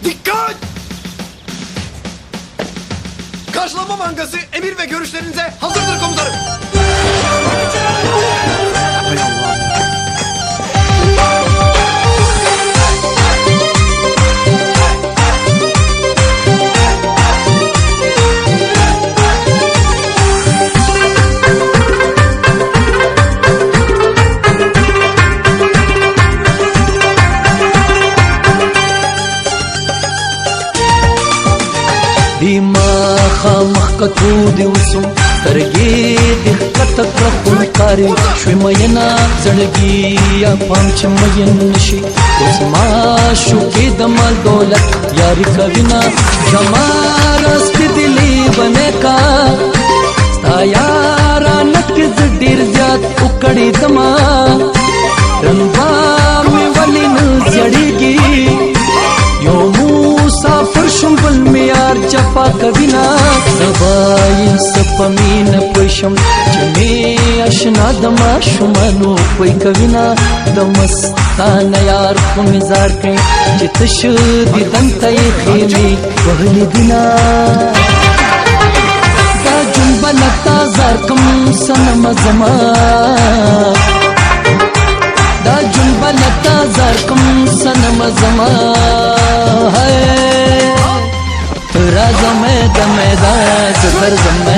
Dikkat! Karşılanma mangası emir ve görüşlerinize hazırdır komutanım. Hay Allah. خامخ کتو دی وسم ترګې د کټ کړم کاری شوي مېنا زړګي یا پام چې مېن نشي اوس ما شو کې د مال دولت یاري کوینا زمارا سپدلی بنه کا ستا یارا نک ډیر زیات وکړې دما رنګا مې ولې نه زړګي یو مسافر شم بل میار جفا کوینا سبای سپمین پښم چې می آشنا دما شمنو کوئی کوینا دمستان یار په مزار کې چې تش دي دنته خېمي وهلی دینا دا جنبل تازار کم سنم زما دا جنبل تازار کم سنم زما رازم د میدان سر زم